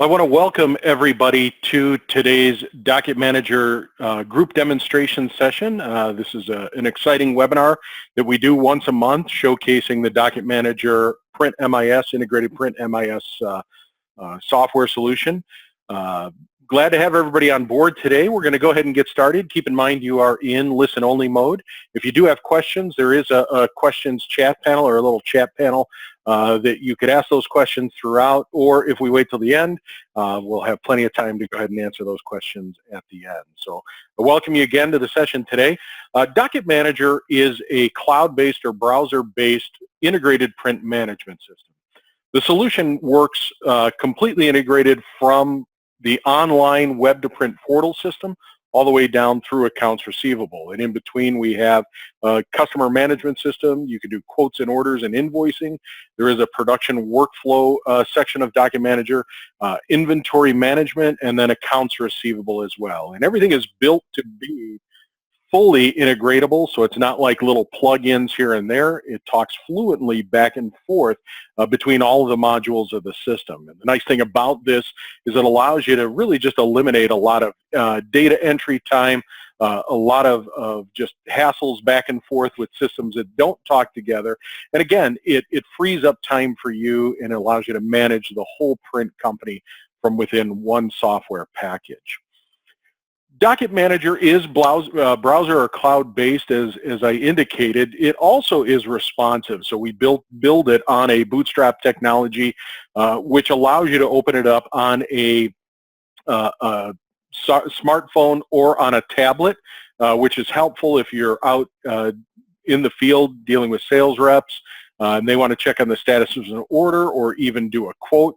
I want to welcome everybody to today's DocketManager Group Demonstration session. This is an exciting webinar that we do once a month showcasing the DocketManager Print MIS, Integrated Print MIS software solution. Glad to have everybody on board today. We're going to go ahead and get started. Keep in mind you are in listen-only mode. If you do have questions, there is a questions chat panel or a little chat panel that you could ask those questions throughout, or if we wait till the end, we'll have plenty of time to go ahead and answer those questions at the end. So I welcome you again to the session today. DocketManager is a cloud-based or browser-based integrated print management system. The solution works completely integrated from the online web-to-print portal system all the way down through accounts receivable. And in between, we have a customer management system. You can do quotes and orders and invoicing. There is a production workflow section of DocketManager, inventory management, and then accounts receivable as well. And everything is built to be fully integratable, so it's not like little plug-ins here and there. It talks fluently back and forth between all of the modules of the system. And the nice thing about this is it allows you to really just eliminate a lot of data entry time, a lot of just hassles back and forth with systems that don't talk together. And again, it frees up time for you and allows you to manage the whole print company from within one software package. DocketManager is browser or cloud-based, as I indicated. It also is responsive, so we build it on a bootstrap technology, which allows you to open it up on a smartphone or on a tablet, which is helpful if you're out in the field dealing with sales reps and they want to check on the status of an order or even do a quote.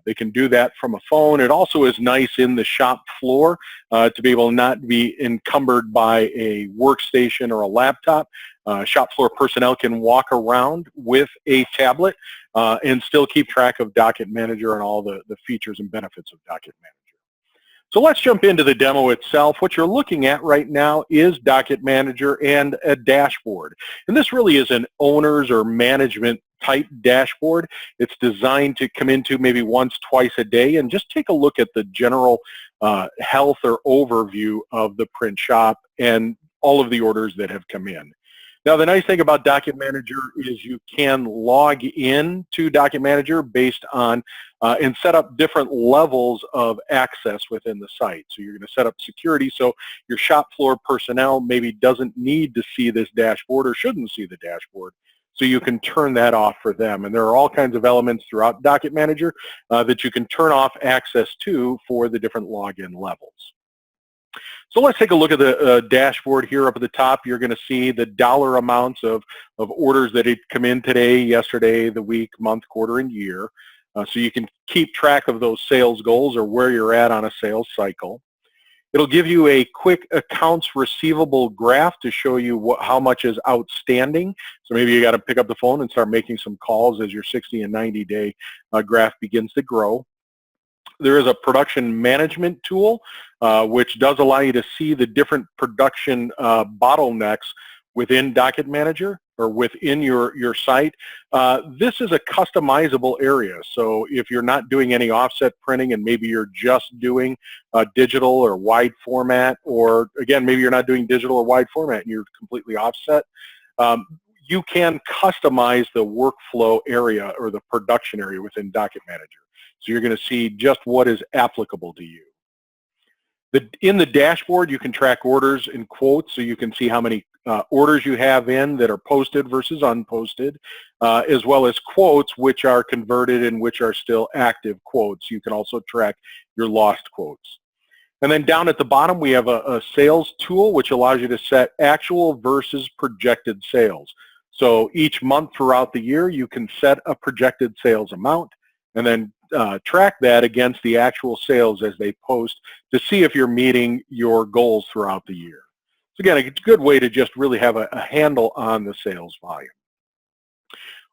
They can do that from a phone. It also is nice in the shop floor to be able to not be encumbered by a workstation or a laptop. Shop floor personnel can walk around with a tablet and still keep track of DocketManager and all the features and benefits of DocketManager. So let's jump into the demo itself. What you're looking at right now is DocketManager and a dashboard. And this really is an owner's or management type dashboard. It's designed to come into maybe once, twice a day and just take a look at the general health or overview of the print shop and all of the orders that have come in. Now, the nice thing about DocketManager is you can log in to DocketManager based on and set up different levels of access within the site. So you're going to set up security so your shop floor personnel maybe doesn't need to see this dashboard or shouldn't see the dashboard. So you can turn that off for them. And there are all kinds of elements throughout DocketManager that you can turn off access to for the different login levels. So let's take a look at the dashboard here up at the top. You're going to see the dollar amounts of orders that had come in today, yesterday, the week, month, quarter, and year. So you can keep track of those sales goals or where you're at on a sales cycle. It'll give you a quick accounts receivable graph to show you how much is outstanding. So maybe you got to pick up the phone and start making some calls as your 60 and 90-day graph begins to grow. There is a production management tool, which does allow you to see the different production bottlenecks within DocketManager or within your site. This is a customizable area. So if you're not doing any offset printing and maybe you're just doing digital or wide format, or again, maybe you're not doing digital or wide format and you're completely offset, you can customize the workflow area or the production area within DocketManager. So you're going to see just what is applicable to you. In the dashboard, you can track orders and quotes, so you can see how many orders you have in that are posted versus unposted, as well as quotes which are converted and which are still active quotes. You can also track your lost quotes. And then down at the bottom, we have a sales tool which allows you to set actual versus projected sales. So each month throughout the year, you can set a projected sales amount and then track that against the actual sales as they post to see if you're meeting your goals throughout the year. So again, it's a good way to just really have a handle on the sales volume.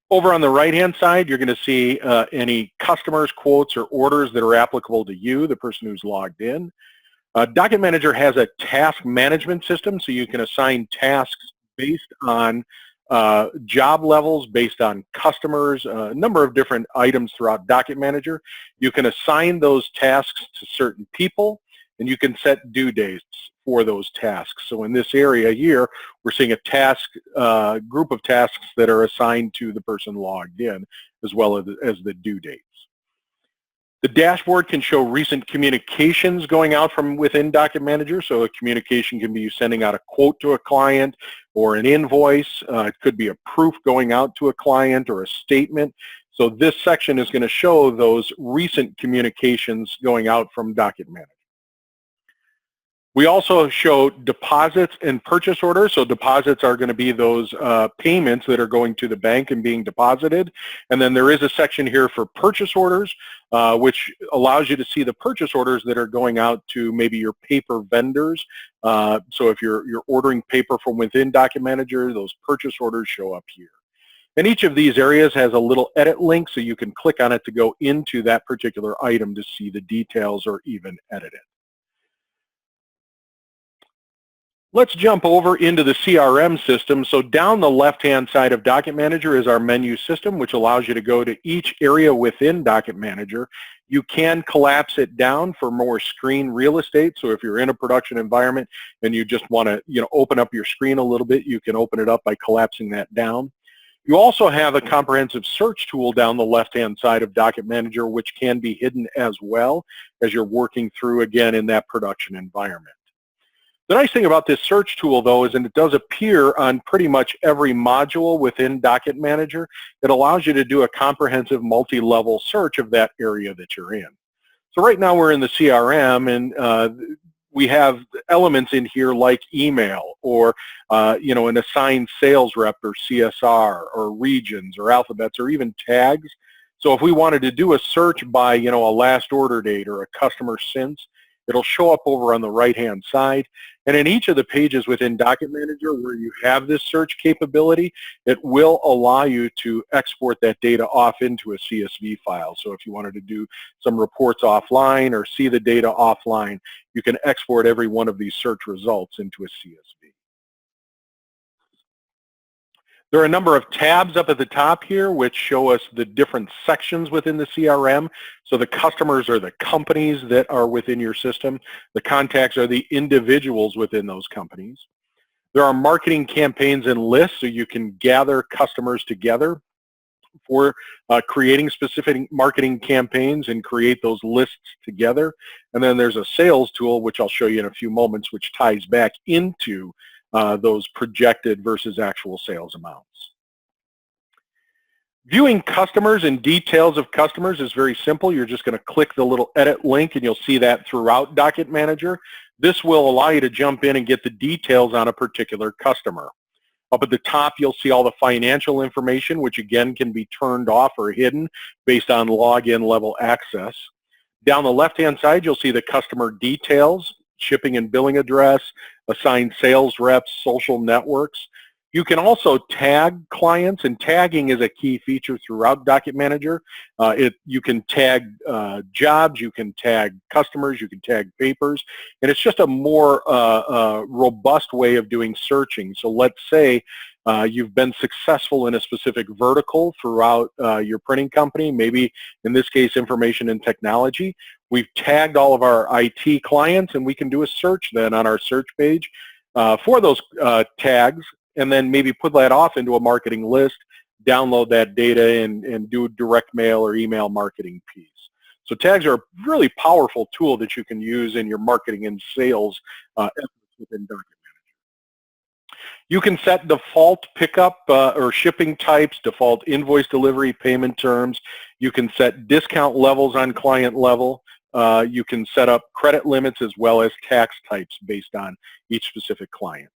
Over on the right-hand side, you're going to see any customers, quotes, or orders that are applicable to you, the person who's logged in. DocketManager has a task management system, so you can assign tasks based on job levels based on customers, a number of different items throughout DocketManager. You can assign those tasks to certain people, and you can set due dates for those tasks. So in this area here, we're seeing a task group of tasks that are assigned to the person logged in, as well as the due dates. The dashboard can show recent communications going out from within DocketManager. So a communication can be you sending out a quote to a client or an invoice. It could be a proof going out to a client or a statement. So this section is going to show those recent communications going out from DocketManager. We also show deposits and purchase orders. So deposits are going to be those payments that are going to the bank and being deposited. And then there is a section here for purchase orders, which allows you to see the purchase orders that are going out to maybe your paper vendors. So if you're ordering paper from within DocketManager, those purchase orders show up here. And each of these areas has a little edit link, so you can click on it to go into that particular item to see the details or even edit it. Let's jump over into the CRM system. So down the left-hand side of DocketManager is our menu system, which allows you to go to each area within DocketManager. You can collapse it down for more screen real estate. So if you're in a production environment and you just want to, open up your screen a little bit, you can open it up by collapsing that down. You also have a comprehensive search tool down the left-hand side of DocketManager, which can be hidden as well as you're working through, again, in that production environment. The nice thing about this search tool, though, is that it does appear on pretty much every module within DocketManager. It allows you to do a comprehensive multi-level search of that area that you're in. So right now we're in the CRM, and we have elements in here like email or an assigned sales rep or CSR or regions or alphabets or even tags. So if we wanted to do a search by a last order date or a customer since, it'll show up over on the right-hand side. And in each of the pages within DocketManager where you have this search capability, it will allow you to export that data off into a CSV file. So if you wanted to do some reports offline or see the data offline, you can export every one of these search results into a CSV. There are a number of tabs up at the top here which show us the different sections within the CRM. So the customers are the companies that are within your system. The contacts are the individuals within those companies. There are marketing campaigns and lists, so you can gather customers together for creating specific marketing campaigns and create those lists together. And then there's a sales tool, which I'll show you in a few moments, which ties back into those projected versus actual sales amounts. Viewing customers and details of customers is very simple. You're just going to click the little edit link and you'll see that throughout DocketManager. This will allow you to jump in and get the details on a particular customer. Up at the top, you'll see all the financial information, which again can be turned off or hidden based on login level access. Down the left-hand side, you'll see the customer details, shipping and billing address, assigned sales reps, social networks. You can also tag clients, and tagging is a key feature throughout DocketManager. You can tag jobs, you can tag customers, you can tag papers, and it's just a more robust way of doing searching. So let's say you've been successful in a specific vertical throughout your printing company, maybe in this case information and technology. We've tagged all of our IT clients, and we can do a search then on our search page for those tags, and then maybe put that off into a marketing list, download that data, and do direct mail or email marketing piece. So tags are a really powerful tool that you can use in your marketing and sales efforts within DocketManager. You can set default pickup or shipping types, default invoice delivery payment terms. You can set discount levels on client level. You can set up credit limits as well as tax types based on each specific client.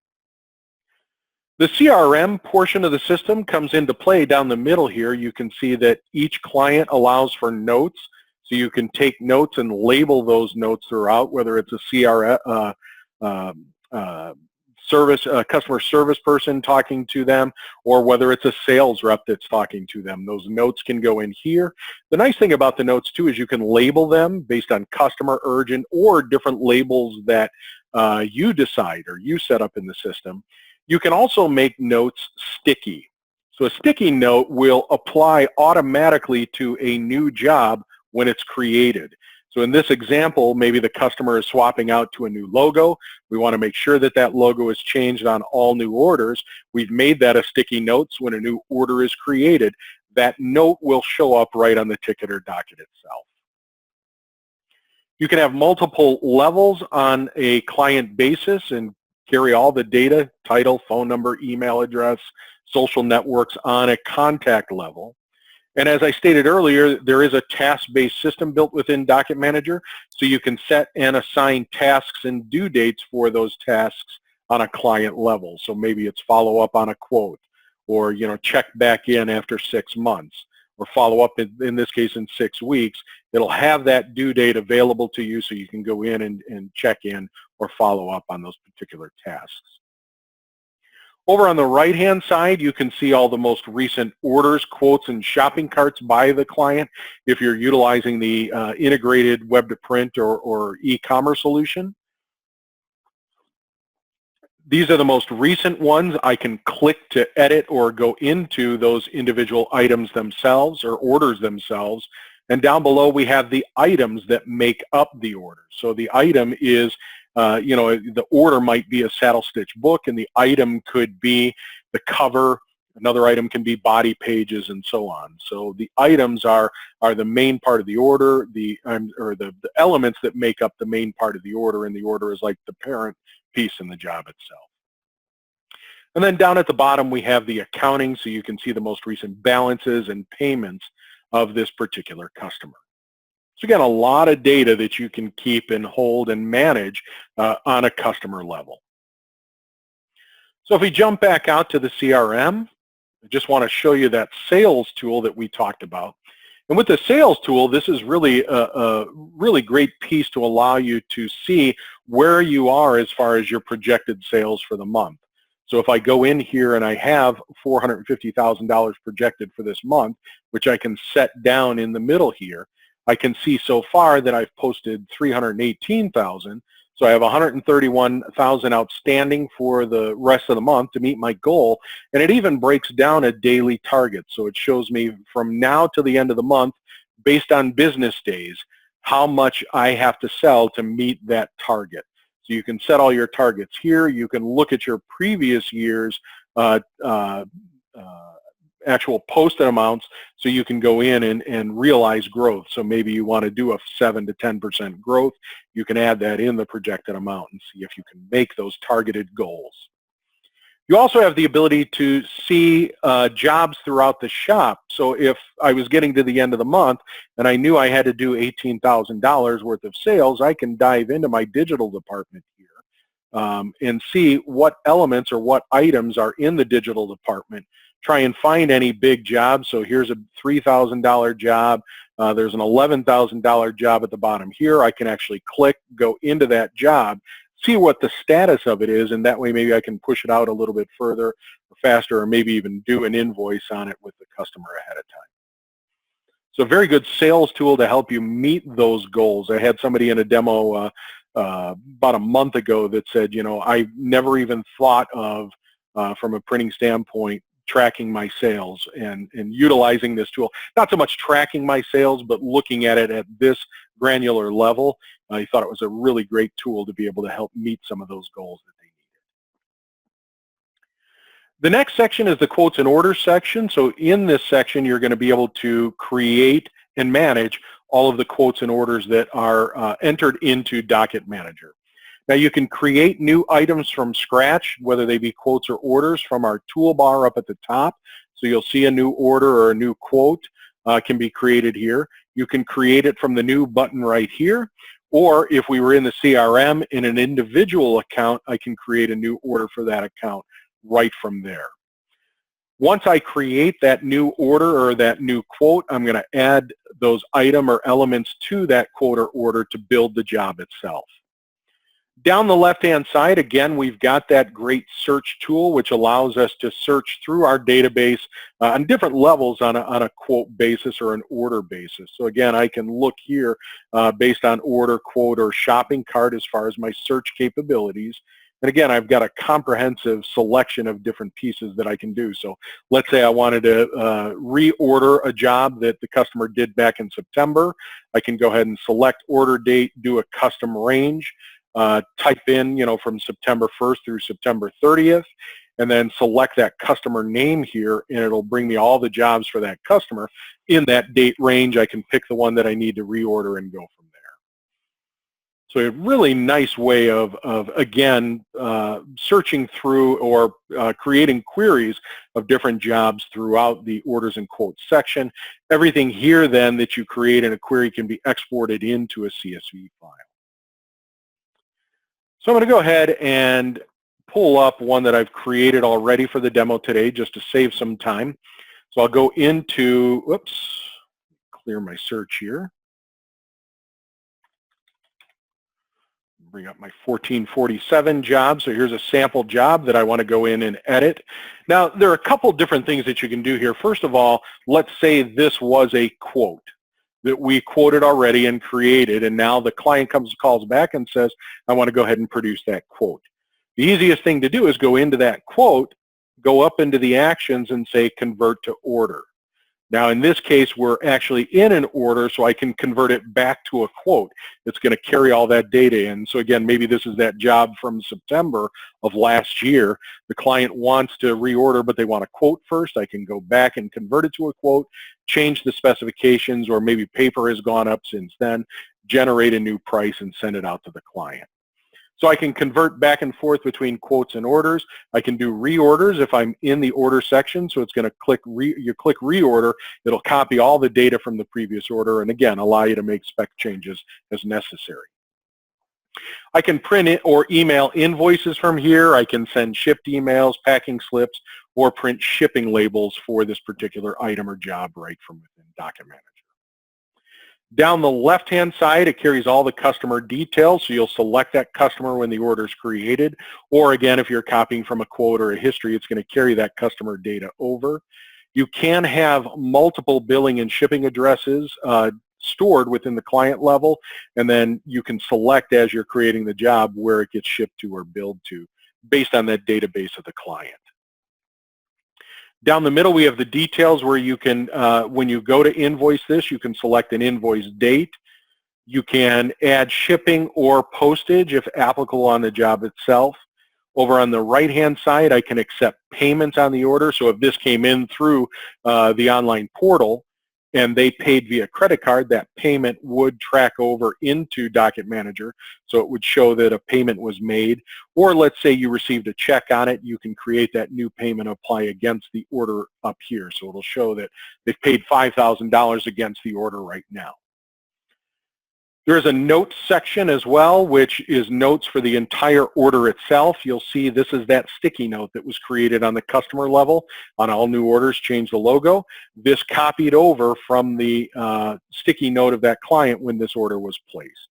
The CRM portion of the system comes into play down the middle here. You can see that each client allows for notes, so you can take notes and label those notes throughout, whether it's a customer service person talking to them, or whether it's a sales rep that's talking to them. Those notes can go in here. The nice thing about the notes too is you can label them based on customer, urgent, or different labels that you decide or you set up in the system. You can also make notes sticky. So a sticky note will apply automatically to a new job when it's created. So in this example, maybe the customer is swapping out to a new logo. We want to make sure that that logo is changed on all new orders. We've made that a sticky note, so when a new order is created, that note will show up right on the ticket or docket itself. You can have multiple levels on a client basis and carry all the data, title, phone number, email address, social networks on a contact level. And as I stated earlier, there is a task-based system built within DocketManager, so you can set and assign tasks and due dates for those tasks on a client level. So maybe it's follow up on a quote, or check back in after 6 months, or follow up in this case in 6 weeks. It'll have that due date available to you so you can go in and check in or follow up on those particular tasks. Over on the right-hand side, you can see all the most recent orders, quotes, and shopping carts by the client if you're utilizing the integrated web-to-print or e-commerce solution. These are the most recent ones. I can click to edit or go into those individual items themselves or orders themselves. And down below, we have the items that make up the order. So the item is the order might be a saddle stitch book, and the item could be the cover. Another item can be body pages, and so on. So the items are the main part of the order, the elements that make up the main part of the order, and the order is like the parent piece in the job itself. And then down at the bottom, we have the accounting, so you can see the most recent balances and payments of this particular customer. So again, a lot of data that you can keep and hold and manage on a customer level. So if we jump back out to the CRM, I just want to show you that sales tool that we talked about. And with the sales tool, this is really a really great piece to allow you to see where you are as far as your projected sales for the month. So if I go in here and I have $450,000 projected for this month, which I can set down in the middle here, I can see so far that I've posted 318,000. So I have 131,000 outstanding for the rest of the month to meet my goal. And it even breaks down a daily target. So it shows me from now to the end of the month, based on business days, how much I have to sell to meet that target. So you can set all your targets here. You can look at your previous year's actual posted amounts, so you can go in and realize growth. So maybe you want to do a 7 to 10% growth. You can add that in the projected amount and see if you can make those targeted goals. You also have the ability to see jobs throughout the shop. So if I was getting to the end of the month and I knew I had to do $18,000 worth of sales, I can dive into my digital department here and see what elements or what items are in the digital department. Try and find any big jobs. So here's a $3,000 job. There's an $11,000 job at the bottom here. I can actually click, go into that job, see what the status of it is, and that way maybe I can push it out a little bit further or faster, or maybe even do an invoice on it with the customer ahead of time. So a very good sales tool to help you meet those goals. I had somebody in a demo about a month ago that said, I never even thought of, from a printing standpoint, tracking my sales and utilizing this tool. Not so much tracking my sales, but looking at it at this granular level. I thought it was a really great tool to be able to help meet some of those goals that they needed. The next section is the quotes and orders section. So in this section, you're going to be able to create and manage all of the quotes and orders that are entered into DocketManager. Now you can create new items from scratch, whether they be quotes or orders, from our toolbar up at the top. So you'll see a new order or a new quote can be created here. You can create it from the new button right here. Or if we were in the CRM in an individual account, I can create a new order for that account right from there. Once I create that new order or that new quote, I'm going to add those item or elements to that quote or order to build the job itself. Down the left-hand side, again, we've got that great search tool, which allows us to search through our database on different levels on a quote basis or an order basis. So again, I can look here based on order, quote, or shopping cart as far as my search capabilities. And again, I've got a comprehensive selection of different pieces that I can do. So let's say I wanted to reorder a job that the customer did back in September. I can go ahead and select order date, do a custom range, type in, from September 1st through September 30th, and then select that customer name here, and it'll bring me all the jobs for that customer in that date range. I can pick the one that I need to reorder and go from there. So a really nice way of again, searching through or creating queries of different jobs throughout the orders and quotes section. Everything here then that you create in a query can be exported into a CSV file. So I'm going to go ahead and pull up one that I've created already for the demo today just to save some time. So I'll go into, clear my search here. Bring up my 1447 job. So here's a sample job that I want to go in and edit. Now, there are a couple different things that you can do here. First of all, let's say this was a quote that we quoted already and created, and now the client calls back and says, I want to go ahead and produce that quote. The easiest thing to do is go into that quote, go up into the actions and say convert to order. Now in this case, we're actually in an order, so I can convert it back to a quote. It's going to carry all that data in. So again, maybe this is that job from September of last year. The client wants to reorder, but they want a quote first. I can go back and convert it to a quote, change the specifications, or maybe paper has gone up since then, generate a new price and send it out to the client. So I can convert back and forth between quotes and orders. I can do reorders if I'm in the order section. So it's going to click reorder. It'll copy all the data from the previous order and again, allow you to make spec changes as necessary. I can print it or email invoices from here. I can send shipped emails, packing slips, or print shipping labels for this particular item or job right from within DocketManager. Down the left-hand side, it carries all the customer details, so you'll select that customer when the order is created, or again, if you're copying from a quote or a history, it's going to carry that customer data over. You can have multiple billing and shipping addresses stored within the client level, and then you can select as you're creating the job where it gets shipped to or billed to based on that database of the client. Down the middle, we have the details where you can, when you go to invoice this, you can select an invoice date. You can add shipping or postage if applicable on the job itself. Over on the right-hand side, I can accept payments on the order. So if this came in through the online portal and they paid via credit card, that payment would track over into DocketManager. So it would show that a payment was made. Or let's say you received a check on it, you can create that new payment, apply against the order up here. So it'll show that they've paid $5,000 against the order right now. There's a notes section as well, which is notes for the entire order itself. You'll see this is that sticky note that was created on the customer level. On all new orders, change the logo. This copied over from the sticky note of that client when this order was placed.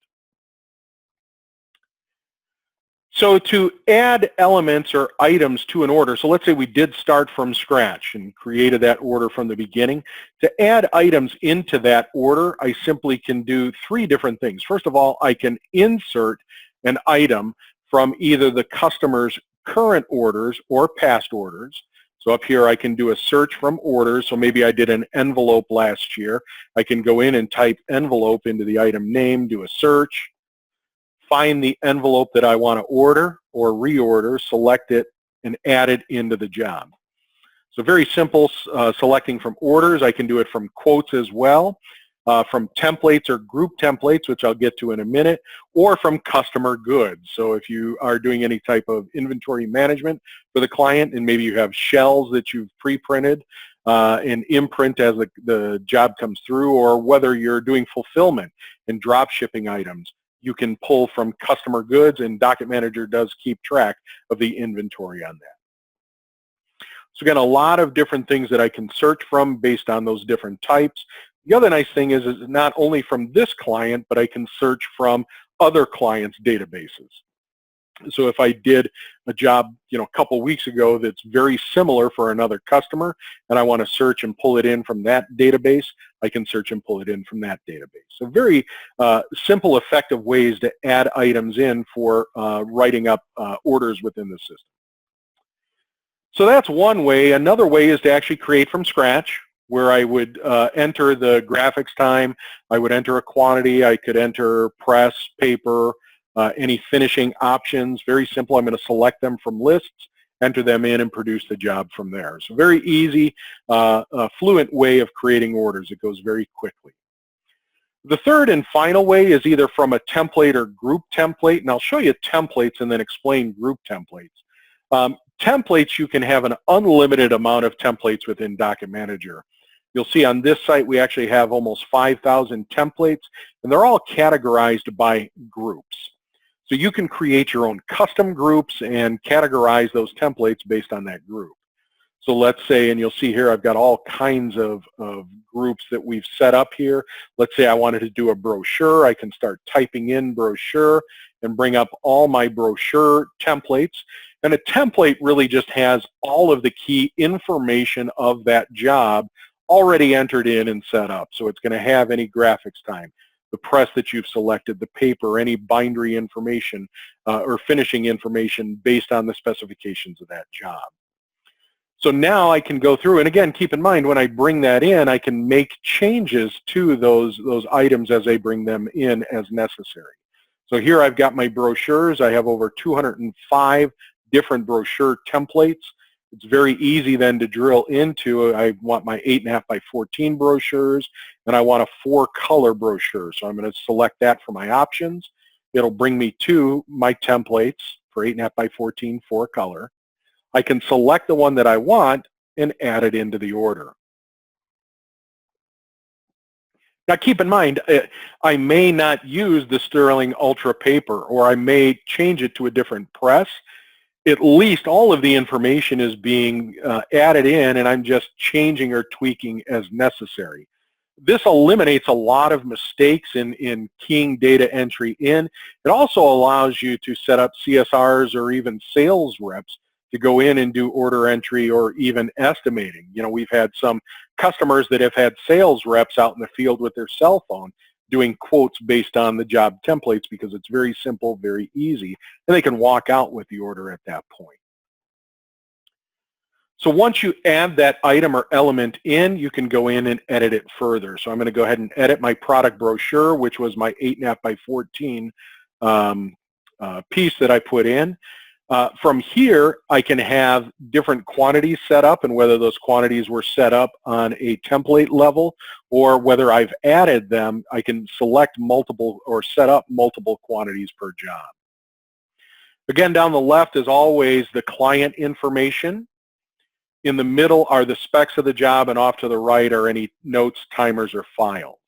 So to add elements or items to an order, so let's say we did start from scratch and created that order from the beginning. To add items into that order, I simply can do three different things. First of all, I can insert an item from either the customer's current orders or past orders. So up here I can do a search from orders. So maybe I did an envelope last year. I can go in and type envelope into the item name, do a search, find the envelope that I want to order or reorder, select it, and add it into the job. So very simple selecting from orders. I can do it from quotes as well, from templates or group templates, which I'll get to in a minute, or from customer goods. So if you are doing any type of inventory management for the client and maybe you have shells that you've pre-printed and imprint as the job comes through, or whether you're doing fulfillment and drop shipping items, you can pull from customer goods, and DocketManager does keep track of the inventory on that. So again, a lot of different things that I can search from based on those different types. The other nice thing is not only from this client, but I can search from other clients' databases. So if I did a job, a couple weeks ago that's very similar for another customer, and I want to search and pull it in from that database, I can search and pull it in from that database. So very simple, effective ways to add items in for writing up orders within the system. So that's one way. Another way is to actually create from scratch, where I would enter the graphics time, I would enter a quantity, I could enter press, paper, any finishing options. Very simple. I'm going to select them from lists, enter them in, and produce the job from there. So very easy, fluent way of creating orders. It goes very quickly. The third and final way is either from a template or group template, and I'll show you templates and then explain group templates. Templates, you can have an unlimited amount of templates within DocketManager. You'll see on this site we actually have almost 5,000 templates, and they're all categorized by groups. So you can create your own custom groups and categorize those templates based on that group. So let's say, and you'll see here I've got all kinds of groups that we've set up here. Let's say I wanted to do a brochure. I can start typing in brochure and bring up all my brochure templates. And a template really just has all of the key information of that job already entered in and set up. So it's going to have any graphics time, the press that you've selected, the paper, any bindery information or finishing information based on the specifications of that job. So now I can go through, and again, keep in mind when I bring that in, I can make changes to those items as I bring them in as necessary. So here I've got my brochures. I have over 205 different brochure templates. It's very easy then to drill into, I want my 8.5 by 14 brochures, and I want a 4-color brochure. So I'm going to select that for my options. It'll bring me to my templates for 8.5 by 14, 4-color. I can select the one that I want and add it into the order. Now keep in mind, I may not use the Sterling Ultra paper, or I may change it to a different press. At least all of the information is being added in, and I'm just changing or tweaking as necessary. This eliminates a lot of mistakes in keying data entry in. It also allows you to set up CSRs or even sales reps to go in and do order entry or even estimating. You know, we've had some customers that have had sales reps out in the field with their cell phone doing quotes based on the job templates because it's very simple, very easy, and they can walk out with the order at that point. So once you add that item or element in, you can go in and edit it further. So I'm going to go ahead and edit my product brochure, which was my 8.5 by 14 piece that I put in. From here, I can have different quantities set up, and whether those quantities were set up on a template level or whether I've added them, I can select multiple or set up multiple quantities per job. Again, down the left is always the client information. In the middle are the specs of the job, and off to the right are any notes, timers, or files.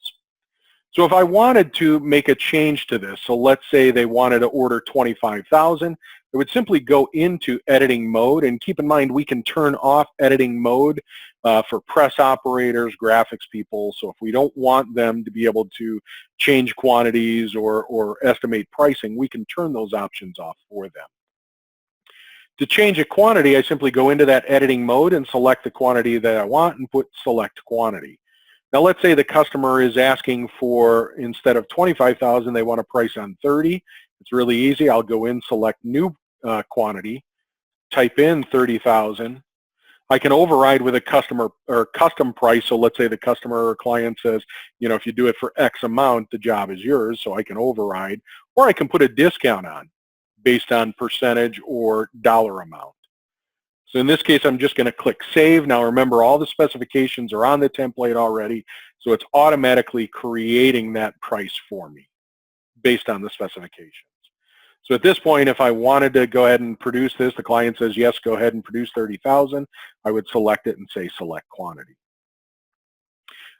So if I wanted to make a change to this, so let's say they wanted to order 25,000, I would simply go into editing mode, and keep in mind we can turn off editing mode for press operators, graphics people. So if we don't want them to be able to change quantities or estimate pricing, we can turn those options off for them. To change a quantity, I simply go into that editing mode and select the quantity that I want and put select quantity. Now let's say the customer is asking for, instead of 25,000, they want a price on 30. It's really easy. I'll go in, select new quantity, type in 30,000. I can override with a customer or custom price. So let's say the customer or client says, you know, if you do it for X amount, the job is yours. So I can override, or I can put a discount on based on percentage or dollar amount. So in this case, I'm just going to click Save. Now remember, all the specifications are on the template already, so it's automatically creating that price for me based on the specifications. So at this point, if I wanted to go ahead and produce this, the client says, yes, go ahead and produce 30,000. I would select it and say Select Quantity.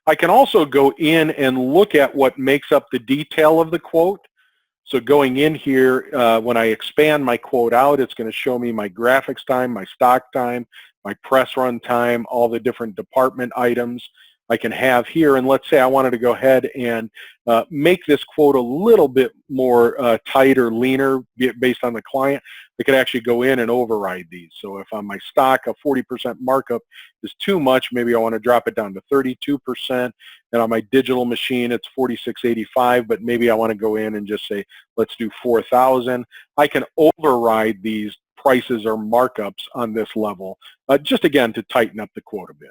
I can also go in and look at what makes up the detail of the quote. So going in here, when I expand my quote out, it's going to show me my graphics time, my stock time, my press run time, all the different department items. I can have here. And let's say I wanted to go ahead and make this quote a little bit more tight or leaner based on the client. I could actually go in and override these. So if on my stock a 40% markup is too much, maybe I want to drop it down to 32%. And on my digital machine, it's 46.85, but maybe I want to go in and just say, let's do 4,000. I can override these prices or markups on this level, just again to tighten up the quote a bit.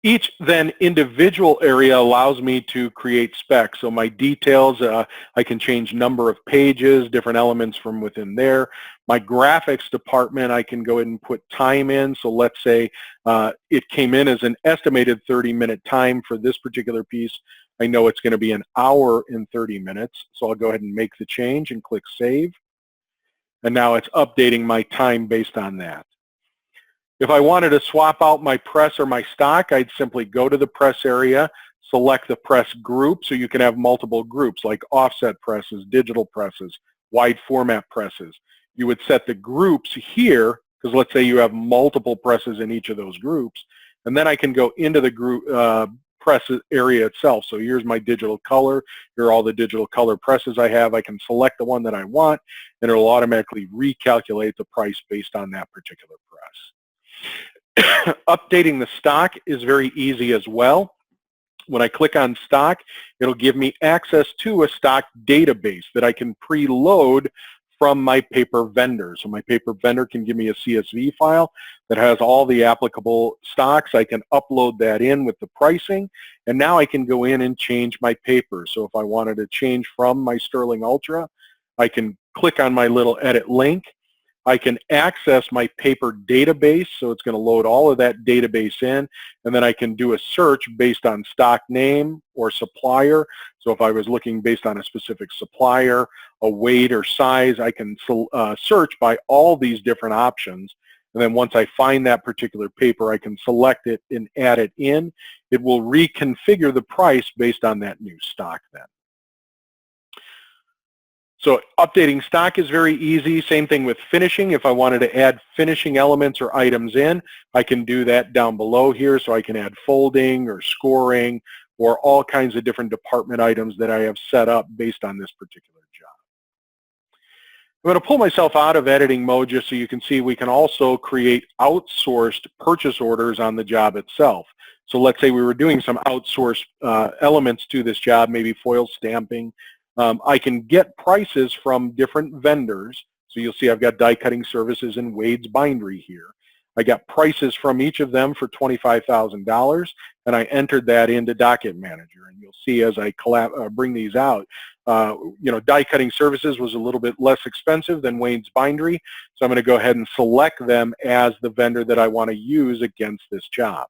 Each then individual area allows me to create specs. So my details, I can change number of pages, different elements from within there. My graphics department, I can go ahead and put time in. So let's say it came in as an estimated 30-minute time for this particular piece. I know it's going to be an hour and 30 minutes. So I'll go ahead and make the change and click Save. And now it's updating my time based on that. If I wanted to swap out my press or my stock, I'd simply go to the press area, select the press group, so you can have multiple groups like offset presses, digital presses, wide format presses. You would set the groups here, because let's say you have multiple presses in each of those groups, and then I can go into the group press area itself. So here's my digital color. Here are all the digital color presses I have. I can select the one that I want, and it'll automatically recalculate the price based on that particular press. Updating the stock is very easy as well. When I click on stock, it'll give me access to a stock database that I can preload from my paper vendor. So my paper vendor can give me a CSV file that has all the applicable stocks. I can upload that in with the pricing, and now I can go in and change my paper. So if I wanted to change from my Sterling Ultra, I can click on my little edit link. I can access my paper database, so it's going to load all of that database in, and then I can do a search based on stock name or supplier. So if I was looking based on a specific supplier, a weight or size, I can search by all these different options. And then once I find that particular paper, I can select it and add it in. It will reconfigure the price based on that new stock then. So updating stock is very easy. Same thing with finishing. If I wanted to add finishing elements or items in, I can do that down below here. So I can add folding or scoring or all kinds of different department items that I have set up based on this particular job. I'm going to pull myself out of editing mode just so you can see we can also create outsourced purchase orders on the job itself. So let's say we were doing some outsourced elements to this job, maybe foil stamping. I can get prices from different vendors. So you'll see I've got die cutting services and Wade's Bindery here. I got prices from each of them for $25,000, and I entered that into DocketManager. And you'll see as I bring these out, die cutting services was a little bit less expensive than Wade's Bindery, so I'm going to go ahead and select them as the vendor that I want to use against this job.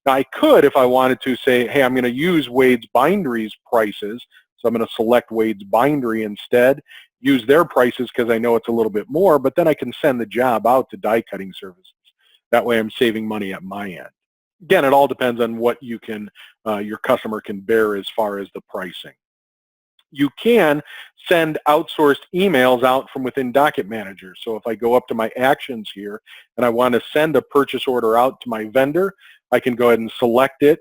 Now I could, if I wanted to, say, hey, I'm going to use Wade's Bindery's prices. So I'm going to select Wade's Bindery instead, use their prices because I know it's a little bit more, but then I can send the job out to die cutting services. That way I'm saving money at my end. Again, it all depends on what you can, your customer can bear as far as the pricing. You can send outsourced emails out from within DocketManager. So if I go up to my actions here and I want to send a purchase order out to my vendor, I can go ahead and select it.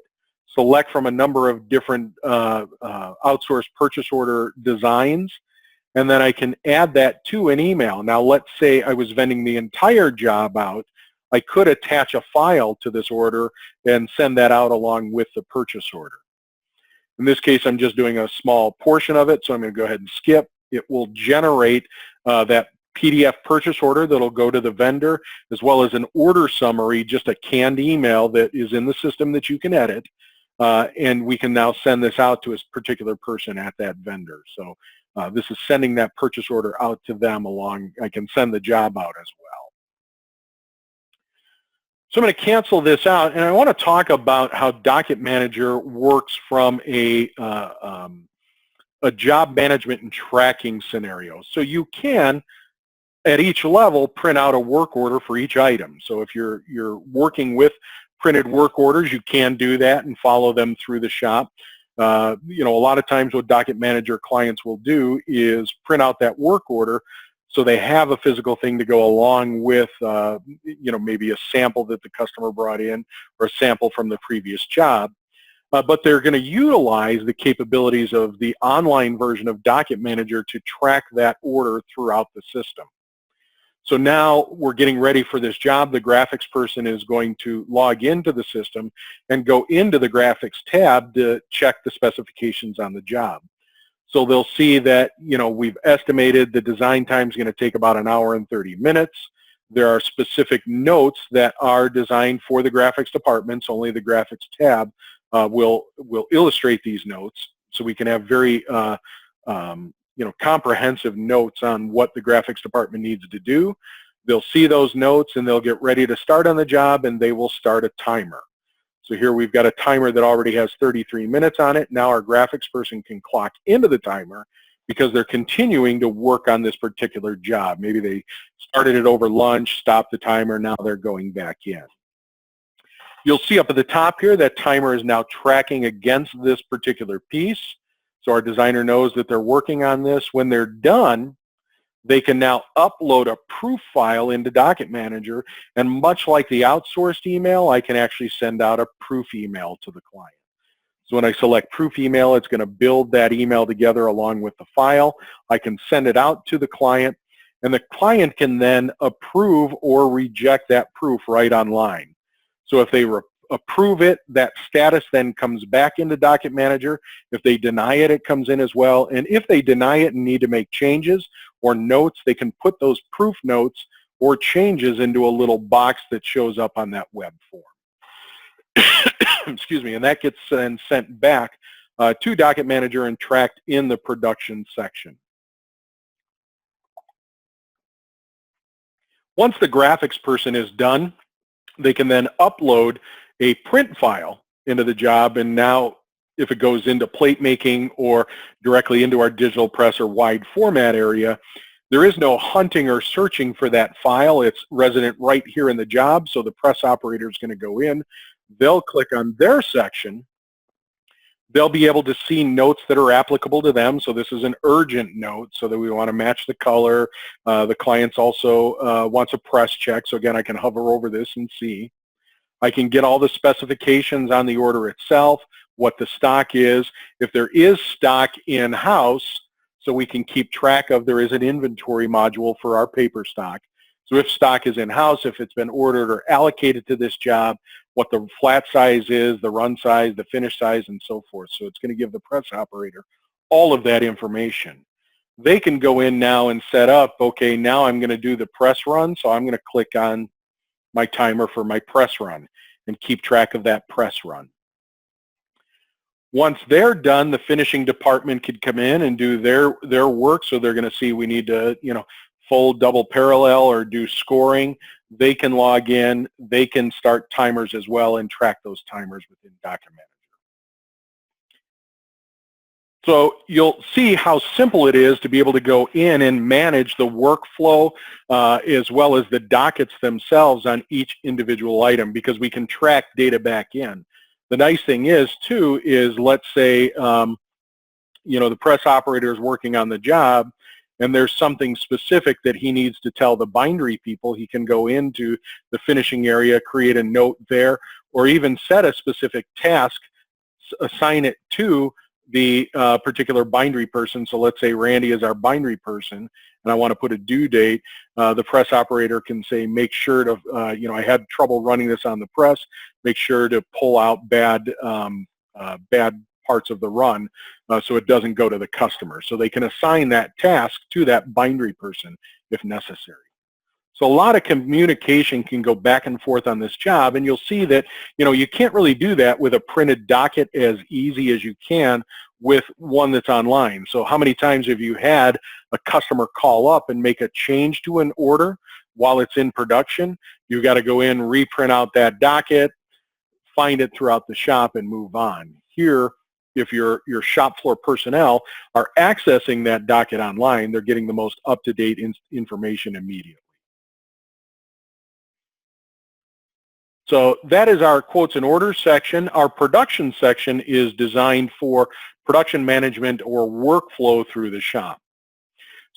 Select from a number of different outsourced purchase order designs, and then I can add that to an email. Now let's say I was vending the entire job out. I could attach a file to this order and send that out along with the purchase order. In this case, I'm just doing a small portion of it, so I'm going to go ahead and skip. It will generate that PDF purchase order that'll go to the vendor, as well as an order summary, just a canned email that is in the system that you can edit. And we can now send this out to a particular person at that vendor. So this is sending that purchase order out to them along. I can send the job out as well. So I'm going to cancel this out, and I want to talk about how DocketManager works from a job management and tracking scenario. So you can, at each level, print out a work order for each item. So if you're working with printed work orders, you can do that and follow them through the shop. A lot of times what DocketManager clients will do is print out that work order, so they have a physical thing to go along with, maybe a sample that the customer brought in or a sample from the previous job. But they're going to utilize the capabilities of the online version of DocketManager to track that order throughout the system. So now we're getting ready for this job. The graphics person is going to log into the system and go into the graphics tab to check the specifications on the job. So they'll see that, we've estimated the design time is going to take about 1 hour and 30 minutes. There are specific notes that are designed for the graphics departments. Only the graphics tab will illustrate these notes, so we can have very comprehensive notes on what the graphics department needs to do. They'll see those notes and they'll get ready to start on the job, and they will start a timer. So here we've got a timer that already has 33 minutes on it. Now our graphics person can clock into the timer because they're continuing to work on this particular job. Maybe they started it over lunch, stopped the timer, now they're going back in. You'll see up at the top here that timer is now tracking against this particular piece. So our designer knows that they're working on this. When they're done, they can now upload a proof file into DocketManager, and much like the outsourced email, I can actually send out a proof email to the client. So when I select proof email, it's going to build that email together along with the file. I can send it out to the client, and the client can then approve or reject that proof right online. So if they approve it, that status then comes back into DocketManager. If they deny it, it comes in as well. And if they deny it and need to make changes or notes, they can put those proof notes or changes into a little box that shows up on that web form. Excuse me, and that gets then sent back to DocketManager and tracked in the production section. Once the graphics person is done, they can then upload a print file into the job, and now if it goes into plate making or directly into our digital press or wide format area, there is no hunting or searching for that file. It's resident right here in the job, so the press operator is going to go in. They'll click on their section. They'll be able to see notes that are applicable to them. So this is an urgent note, so that we want to match the color. The client's also wants a press check. So again, I can hover over this and see. I can get all the specifications on the order itself, what the stock is. If there is stock in-house, so we can keep track of, there is an inventory module for our paper stock. So if stock is in-house, if it's been ordered or allocated to this job, what the flat size is, the run size, the finish size, and so forth. So it's going to give the press operator all of that information. They can go in now and set up, okay, now I'm going to do the press run, so I'm going to click on my timer for my press run and keep track of that press run. Once they're done, the finishing department could come in and do their work. So they're going to see we need to, fold double parallel or do scoring. They can log in. They can start timers as well and track those timers within DocketManager. So you'll see how simple it is to be able to go in and manage the workflow as well as the dockets themselves on each individual item, because we can track data back in. The nice thing is, too, is let's say, the press operator is working on the job and there's something specific that he needs to tell the bindery people. He can go into the finishing area, create a note there, or even set a specific task, assign it to the particular bindery person. So let's say Randy is our bindery person and I want to put a due date. The press operator can say, make sure to, I had trouble running this on the press, make sure to pull out bad parts of the run so it doesn't go to the customer. So they can assign that task to that bindery person if necessary. So a lot of communication can go back and forth on this job, and you'll see that, you can't really do that with a printed docket as easy as you can with one that's online. So how many times have you had a customer call up and make a change to an order while it's in production? You've got to go in, reprint out that docket, find it throughout the shop, and move on. Here, if your shop floor personnel are accessing that docket online, they're getting the most up-to-date information immediately. So that is our quotes and orders section. Our production section is designed for production management or workflow through the shop.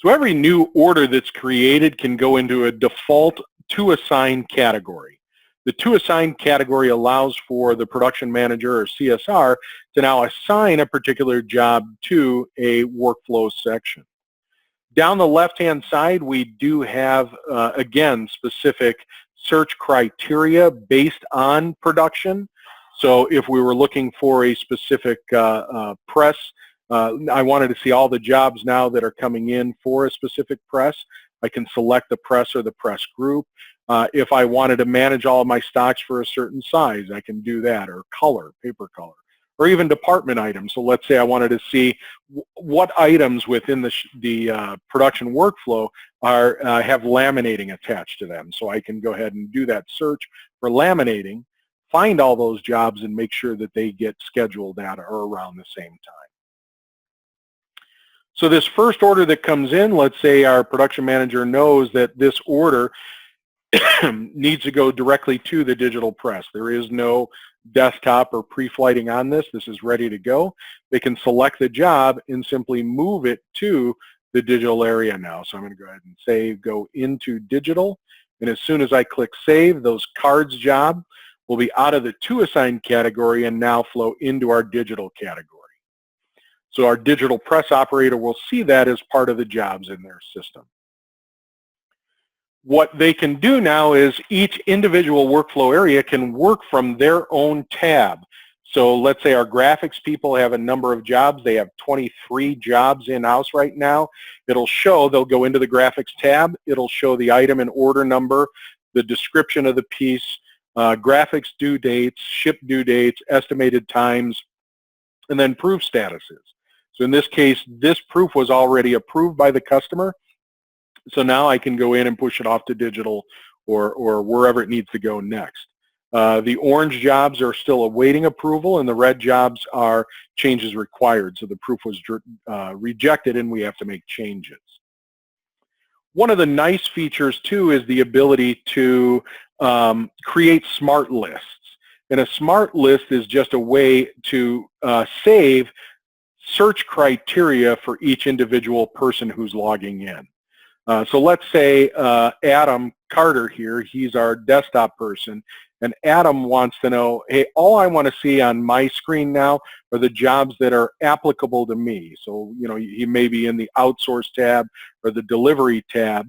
So every new order that's created can go into a default to assign category. The to assign category allows for the production manager or CSR to now assign a particular job to a workflow section. Down the left-hand side, we do have, again, specific search criteria based on production. So if we were looking for a specific press, I wanted to see all the jobs now that are coming in for a specific press. I can select the press or the press group. If I wanted to manage all of my stocks for a certain size, I can do that, or color, paper color, or even department items. So let's say I wanted to see what items within the production workflow have laminating attached to them. So I can go ahead and do that search for laminating, find all those jobs, and make sure that they get scheduled at or around the same time. So this first order that comes in, let's say our production manager knows that this order needs to go directly to the digital press. There is no desktop or pre-flighting on this. This is ready to go. They can select the job and simply move it to the digital area now. So I'm going to go ahead and save, go into digital. And as soon as I click save, those cards job will be out of the to assign category and now flow into our digital category. So our digital press operator will see that as part of the jobs in their system. What they can do now is each individual workflow area can work from their own tab. So let's say our graphics people have a number of jobs. They have 23 jobs in-house right now. It'll show, they'll go into the graphics tab. It'll show the item and order number, the description of the piece, graphics due dates, ship due dates, estimated times, and then proof statuses. So in this case, this proof was already approved by the customer. So now I can go in and push it off to digital or wherever it needs to go next. The orange jobs are still awaiting approval, and the red jobs are changes required. So the proof was rejected and we have to make changes. One of the nice features too is the ability to create smart lists. And a smart list is just a way to save search criteria for each individual person who's logging in. So let's say Adam Carter here, he's our desktop person, and Adam wants to know, hey, all I want to see on my screen now are the jobs that are applicable to me. So, you know, he may be in the outsource tab or the delivery tab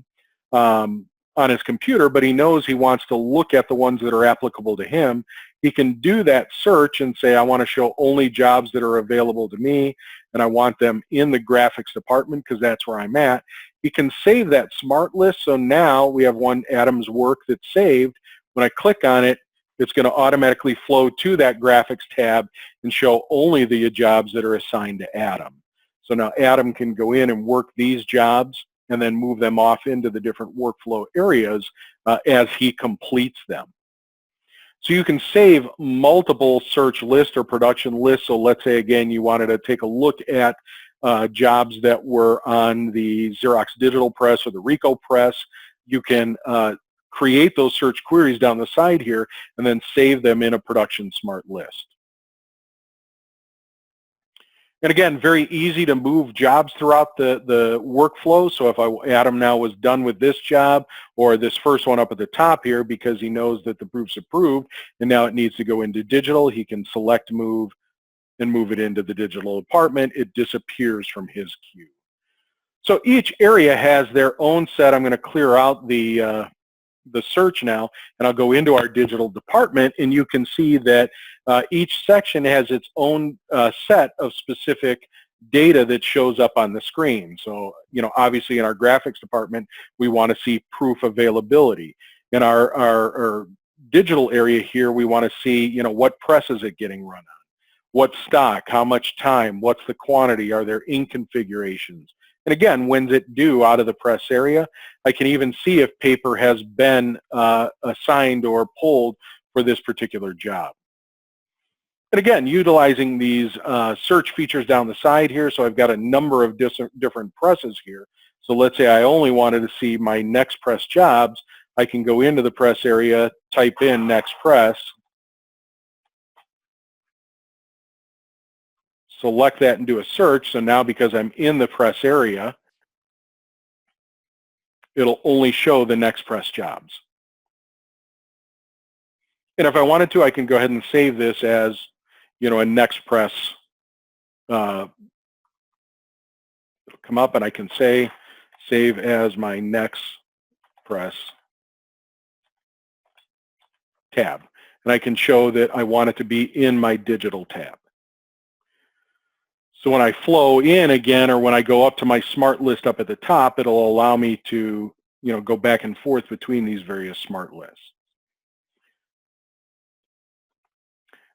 on his computer, but he knows he wants to look at the ones that are applicable to him. He can do that search and say, I want to show only jobs that are available to me, and I want them in the graphics department because that's where I'm at. He can save that smart list. So now we have one Adam's work that's saved. When I click on it, it's going to automatically flow to that graphics tab and show only the jobs that are assigned to Adam. So now Adam can go in and work these jobs and then move them off into the different workflow areas as he completes them. So you can save multiple search lists or production lists. So let's say, again, you wanted to take a look at jobs that were on the Xerox Digital Press or the Ricoh Press. You can create those search queries down the side here and then save them in a production smart list. And again, very easy to move jobs throughout the workflow. So if Adam now was done with this job or this first one up at the top here because he knows that the proof's approved and now it needs to go into digital, he can select move and move it into the digital department. It disappears from his queue. So each area has their own set. I'm going to clear out the search now, and I'll go into our digital department, and you can see that each section has its own set of specific data that shows up on the screen. So, you know, obviously in our graphics department, we want to see proof availability. In our digital area here, we want to see, you know, what press is it getting run on? What stock, how much time, what's the quantity, are there ink configurations? And again, when's it due out of the press area? I can even see if paper has been assigned or pulled for this particular job. And again, utilizing these search features down the side here, so I've got a number of different presses here. So let's say I only wanted to see my next press jobs. I can go into the press area, type in next press, select that and do a search. So now because I'm in the press area, it'll only show the next press jobs. And if I wanted to, I can go ahead and save this as, a next press. It'll come up and I can say, save as my next press tab. And I can show that I want it to be in my digital tab. So when I flow in again, or when I go up to my smart list up at the top, it'll allow me to, go back and forth between these various smart lists.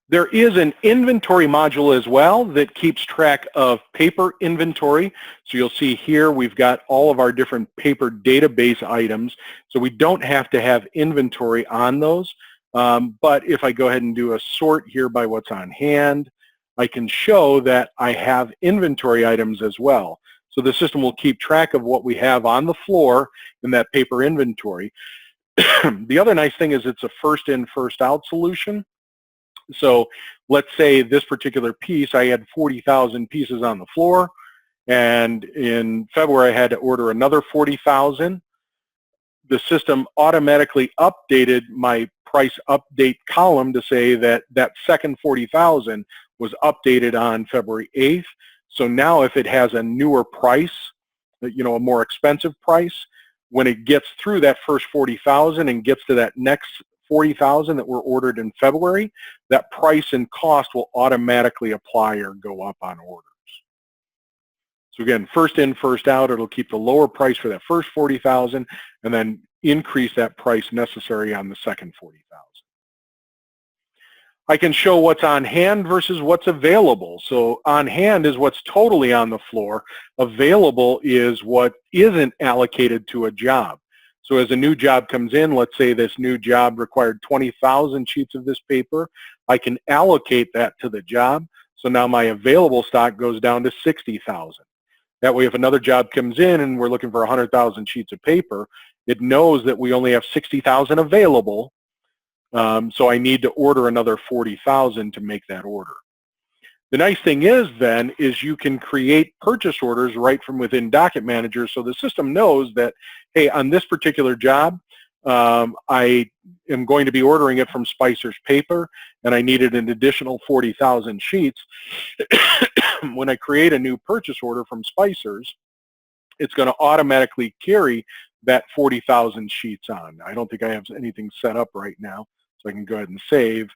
There is an inventory module as well that keeps track of paper inventory. So you'll see here we've got all of our different paper database items. So we don't have to have inventory on those. But if I go ahead and do a sort here by what's on hand, I can show that I have inventory items as well. So the system will keep track of what we have on the floor in that paper inventory. The other nice thing is it's a first in, first out solution. So let's say this particular piece, I had 40,000 pieces on the floor, and in February I had to order another 40,000. The system automatically updated my price update column to say that that second 40,000 was updated on February 8th. So now if it has a newer price, a more expensive price, when it gets through that first 40,000 and gets to that next 40,000 that were ordered in February, that price and cost will automatically apply or go up on orders. So again, first in, first out, it'll keep the lower price for that first 40,000 and then increase that price necessary on the second 40,000. I can show what's on hand versus what's available. So on hand is what's totally on the floor. Available is what isn't allocated to a job. So as a new job comes in, let's say this new job required 20,000 sheets of this paper, I can allocate that to the job. So now my available stock goes down to 60,000. That way if another job comes in and we're looking for 100,000 sheets of paper, it knows that we only have 60,000 available. So I need to order another 40,000 to make that order. The nice thing is then is you can create purchase orders right from within DocketManager, so the system knows that, hey, on this particular job, I am going to be ordering it from Spicer's Paper, and I needed an additional 40,000 sheets. When I create a new purchase order from Spicer's, it's going to automatically carry that 40,000 sheets on. I don't think I have anything set up right now, so I can go ahead and save.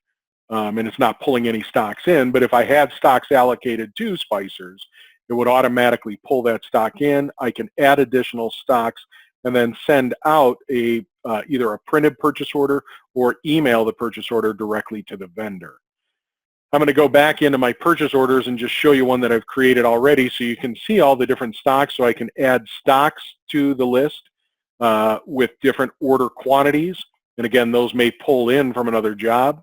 And it's not pulling any stocks in, but if I had stocks allocated to Spicer's, it would automatically pull that stock in. I can add additional stocks and then send out a either a printed purchase order or email the purchase order directly to the vendor. I'm going to go back into my purchase orders and just show you one that I've created already so you can see all the different stocks. So I can add stocks to the list with different order quantities. And again, those may pull in from another job.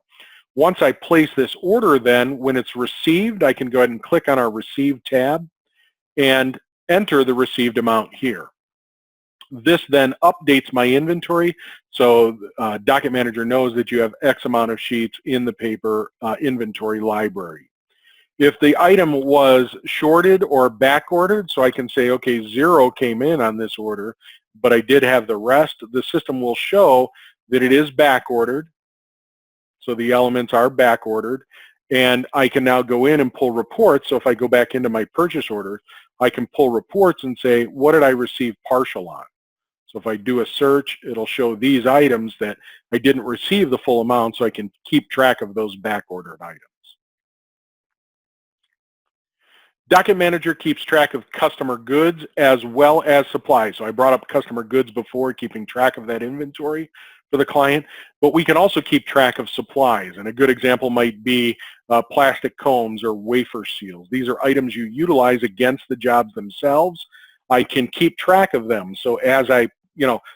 Once I place this order then, when it's received, I can go ahead and click on our Received tab and enter the received amount here. This then updates my inventory, so DocketManager knows that you have X amount of sheets in the paper inventory library. If the item was shorted or back ordered, so I can say, okay, 0 came in on this order, but I did have the rest, the system will show that it is back ordered. So the elements are back ordered, and I can now go in and pull reports. So if I go back into my purchase order, I can pull reports and say, what did I receive partial on? So if I do a search, it'll show these items that I didn't receive the full amount, so I can keep track of those back ordered items. DocketManager keeps track of customer goods as well as supplies. So I brought up customer goods before, keeping track of that inventory for the client, but we can also keep track of supplies. And a good example might be plastic combs or wafer seals. These are items you utilize against the jobs themselves. I can keep track of them. So as I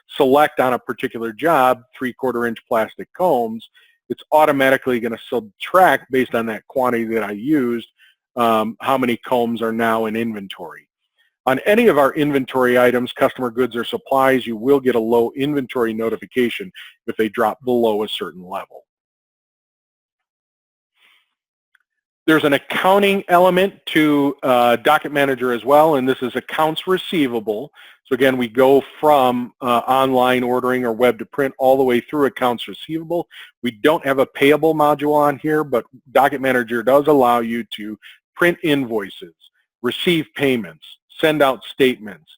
select on a particular job 3/4 inch plastic combs, it's automatically going to subtract based on that quantity that I used how many combs are now in inventory. On any of our inventory items, customer goods or supplies, you will get a low inventory notification if they drop below a certain level. There's an accounting element to Docket Manager as well, and this is accounts receivable. So again, we go from online ordering or web to print all the way through accounts receivable. We don't have a payable module on here, but Docket Manager does allow you to print invoices, receive payments, send out statements.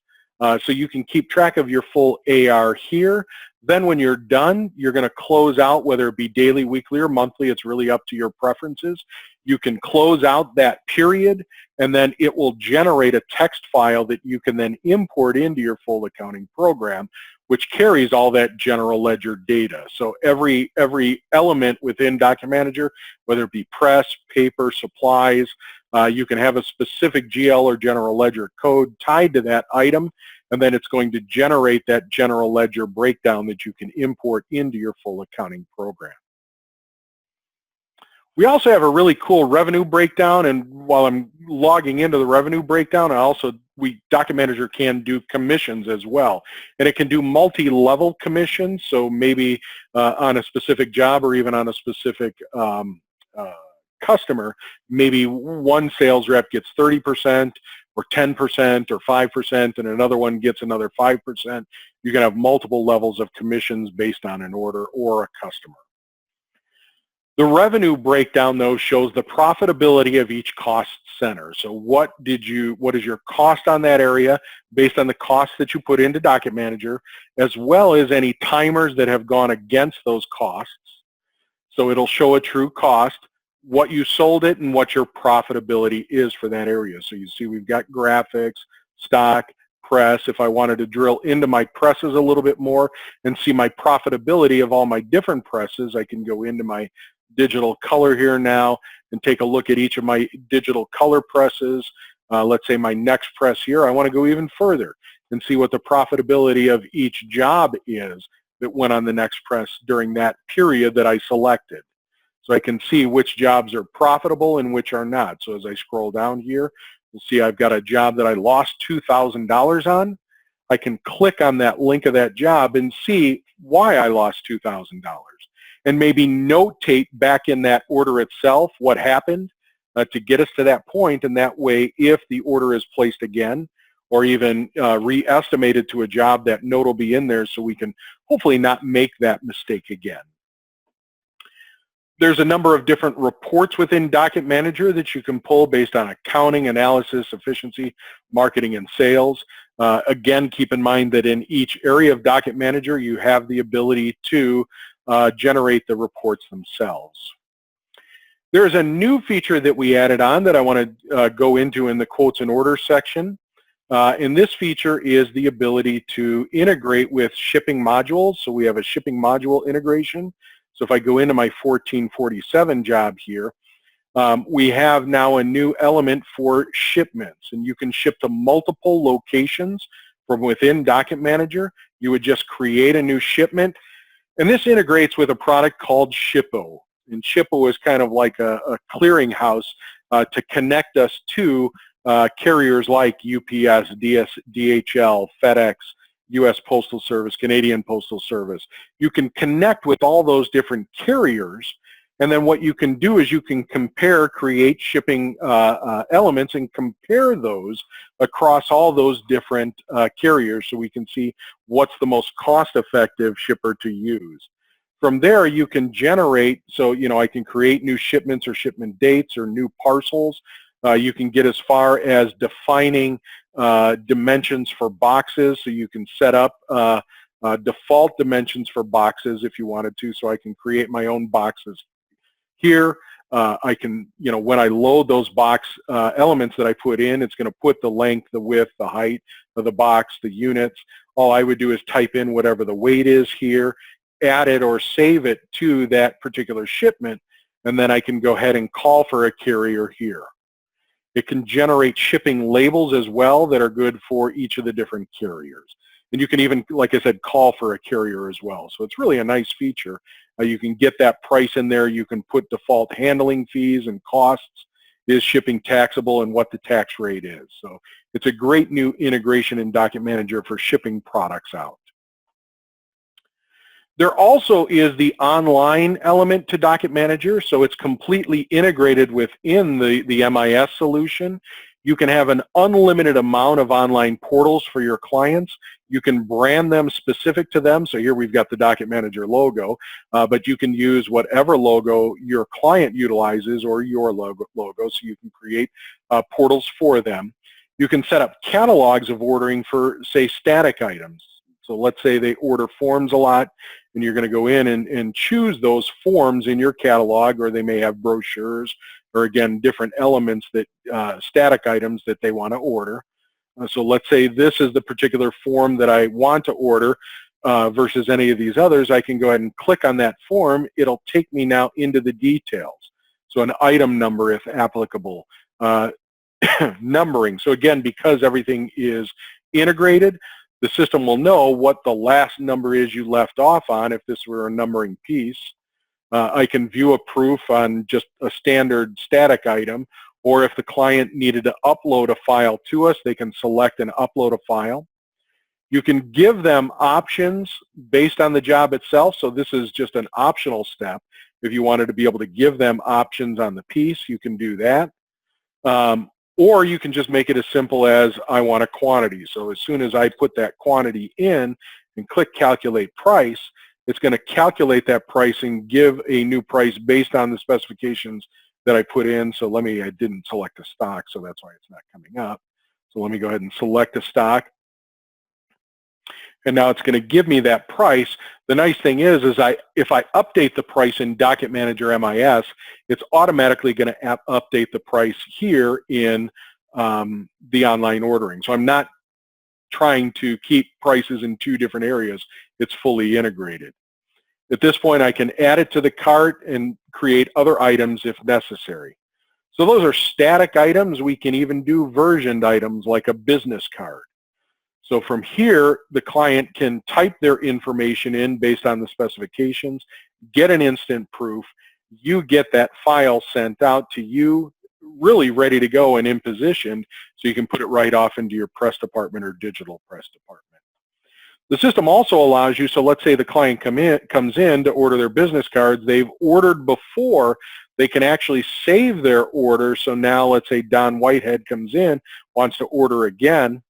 So you can keep track of your full AR here. Then when you're done, you're going to close out, whether it be daily, weekly, or monthly. It's really up to your preferences. You can close out that period, and then it will generate a text file that you can then import into your full accounting program, which carries all that general ledger data. So every element within Docket Manager, whether it be press, paper, supplies, you can have a specific GL or general ledger code tied to that item, and then it's going to generate that general ledger breakdown that you can import into your full accounting program. We also have a really cool revenue breakdown, and while I'm logging into the revenue breakdown, Docket Manager can do commissions as well. And it can do multi-level commissions, so maybe on a specific job or even on a specific customer, maybe one sales rep gets 30% or 10% or 5%, and another one gets another 5%. You can have multiple levels of commissions based on an order or a customer. The revenue breakdown, though, shows the profitability of each cost center. So what is your cost on that area based on the costs that you put into Docket Manager, as well as any timers that have gone against those costs. So it'll show a true cost, what you sold it, and what your profitability is for that area. So you see we've got graphics, stock, press. If I wanted to drill into my presses a little bit more and see my profitability of all my different presses, I can go into my digital color here now and take a look at each of my digital color presses. Let's say my next press here, I want to go even further and see what the profitability of each job is that went on the next press during that period that I selected. So I can see which jobs are profitable and which are not. So as I scroll down here, you'll see I've got a job that I lost $2,000 on. I can click on that link of that job and see why I lost $2,000. And maybe notate back in that order itself what happened to get us to that point, and that way if the order is placed again or even re-estimated to a job, that note will be in there so we can hopefully not make that mistake again. There's a number of different reports within Docket Manager that you can pull based on accounting, analysis, efficiency, marketing, and sales. Again, keep in mind that in each area of Docket Manager you have the ability to generate the reports themselves. There's a new feature that we added on that I want to go into in the quotes and orders section. And this feature is the ability to integrate with shipping modules. So we have a shipping module integration. So if I go into my 1447 job here, we have now a new element for shipments, and you can ship to multiple locations from within Docket Manager. You would just create a new shipment. And this integrates with a product called Shippo. And Shippo is kind of like a clearinghouse to connect us to carriers like UPS, DHL, FedEx, U.S. Postal Service, Canadian Postal Service. You can connect with all those different carriers, and then what you can do is you can create shipping elements and compare those across all those different carriers so we can see what's the most cost-effective shipper to use. From there, you can generate, so I can create new shipments or shipment dates or new parcels. You can get as far as defining dimensions for boxes, so you can set up default dimensions for boxes if you wanted to, so I can create my own boxes here. I can, when I load those box elements that I put in, it's going to put the length, the width, the height of the box, the units. All I would do is type in whatever the weight is here, add it or save it to that particular shipment, and then I can go ahead and call for a carrier here. It can generate shipping labels as well that are good for each of the different carriers. And you can even, like I said, call for a carrier as well. So it's really a nice feature. You can get that price in there. You can put default handling fees and costs. Is shipping taxable and what the tax rate is. So it's a great new integration in Docket Manager for shipping products out. There also is the online element to DocketManager, so it's completely integrated within the MIS solution. You can have an unlimited amount of online portals for your clients. You can brand them specific to them. So here we've got the DocketManager logo, but you can use whatever logo your client utilizes or your logo, so you can create portals for them. You can set up catalogs of ordering for, say, static items. So let's say they order forms a lot, and you're going to go in and choose those forms in your catalog, or they may have brochures, or again, different elements that, static items that they want to order. So let's say this is the particular form that I want to order versus any of these others. I can go ahead and click on that form. It'll take me now into the details. So an item number, if applicable, numbering. So again, because everything is integrated, the system will know what the last number is you left off on if this were a numbering piece. I can view a proof on just a standard static item, or if the client needed to upload a file to us, they can select and upload a file. You can give them options based on the job itself, so this is just an optional step. If you wanted to be able to give them options on the piece, you can do that. Or you can just make it as simple as I want a quantity. So as soon as I put that quantity in and click calculate price, it's going to calculate that price and give a new price based on the specifications that I put in. So I didn't select a stock, so that's why it's not coming up. So let me go ahead and select a stock. And now it's going to give me that price. The nice thing is if I update the price in DocketManager MIS, it's automatically going to update the price here in the online ordering. So I'm not trying to keep prices in two different areas. It's fully integrated. At this point, I can add it to the cart and create other items if necessary. So those are static items. We can even do versioned items like a business card. So from here, the client can type their information in based on the specifications, get an instant proof. You get that file sent out to you, really ready to go and in position, so you can put it right off into your press department or digital press department. The system also allows you, so let's say the client comes in to order their business cards. They've ordered before. They can actually save their order. So now let's say Don Whitehead comes in, wants to order again.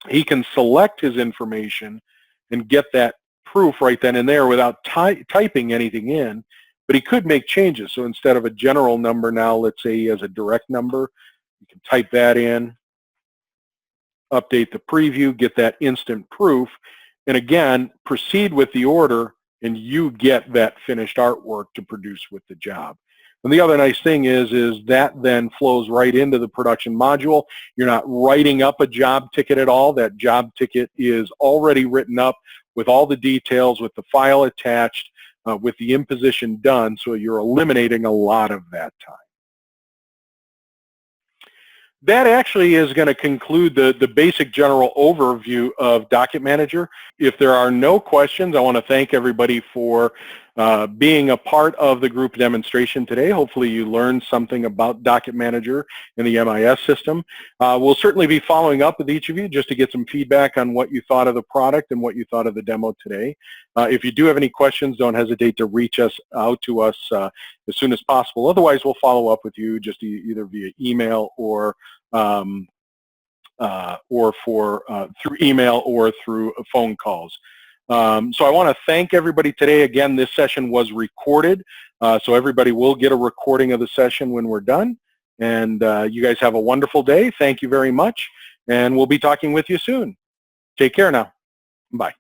He can select his information and get that proof right then and there without typing anything in, but he could make changes. So instead of a general number now, let's say he has a direct number, you can type that in, update the preview, get that instant proof, and again, proceed with the order, and you get that finished artwork to produce with the job. And the other nice thing is that then flows right into the production module. You're not writing up a job ticket at all. That job ticket is already written up with all the details, with the file attached, with the imposition done, so you're eliminating a lot of that time. That actually is going to conclude the basic general overview of DocketManager. If there are no questions, I want to thank everybody for being a part of the group demonstration today. Hopefully you learned something about DocketManager and the MIS system. We'll certainly be following up with each of you just to get some feedback on what you thought of the product and what you thought of the demo today. If you do have any questions, don't hesitate to reach out to us as soon as possible. Otherwise, we'll follow up with you just either via email or through email or through phone calls. So I want to thank everybody today. Again, this session was recorded, so everybody will get a recording of the session when we're done. And you guys have a wonderful day. Thank you very much, and we'll be talking with you soon. Take care now. Bye.